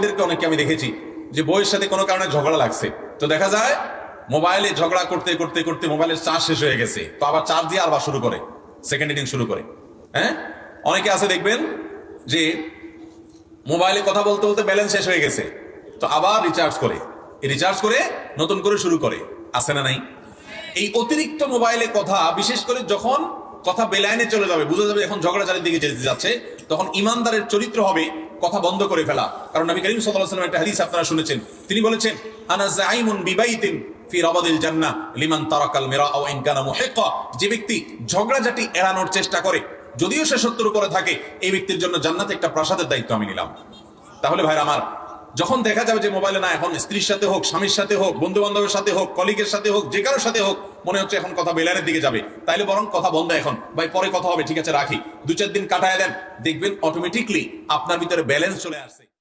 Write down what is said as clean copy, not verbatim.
বাচ্চাদেরকে অনেকে আমি দেখেছি যে বইয়ের সাথে কোনো কারণে ঝগড়া লাগছে, তো দেখা যায় মোবাইলে ঝগড়া করতে করতে করতে মোবাইলের চার্জ শেষ হয়ে গেছে, তো আবার চার্জ দিয়ে আবার শুরু করে, সেকেন্ড হিটিং শুরু করে। হ্যাঁ, অনেকে আছে দেখবেন যে মোবাইলে কথা বলতে বলতে ব্যালেন্স শেষ হয়ে গেছে, তো আবার রিচার্জ করে, রিচার্জ করে নতুন করে শুরু করে। আছে না নাই? এই অতিরিক্ত মোবাইলে কথা, বিশেষ করে যখন কথা বেলাইনে চলে যাবে, বুঝা যাবে এখন ঝগড়াঝাড়ির দিকে যেতে যাচ্ছে, তখন ইমানদারের চরিত্র হবে কথা বন্ধ করে ফেলা। কারণ নবী করিম সাল্লাল্লাহু আলাইহি ওয়াসাল্লাম একটা হাদিস আপনারা শুনেছেন, তিনি বলেছেন আনা যাইমুন বিবাইতিন ফি রাবাদিল জান্নাহ লিমান তারাকাল মিরা ওয়া ইন কানা মুহিক্কা। যে ব্যক্তি ঝগড়াঝাটি এড়ানোর চেষ্টা করে, যদিও সে সত্যের উপরে থাকে, এই ব্যক্তির জন্য জান্নাতে একটা প্রাসাদের দায়িত্ব আমি নিলাম। তাহলে ভাইরা আমার, যখন দেখা যাবে যে মোবাইলে না, এখন স্ত্রীর সাথে হোক, স্বামীর সাথে হোক, বন্ধু বান্ধবের সাথে হোক, কলিগের সাথে হোক, যে কারোর সাথে হোক, মনে হচ্ছে এখন কথা বেলানের দিকে যাবে, তাইলে বরং কথা বন্ধ, এখন ভাই পরে কথা হবে, ঠিক আছে রাখি, 2-4 দিন কাটায় দেন, দেখবেন অটোমেটিকলি আপনার ভিতরে ব্যালেন্স চলে আসছে।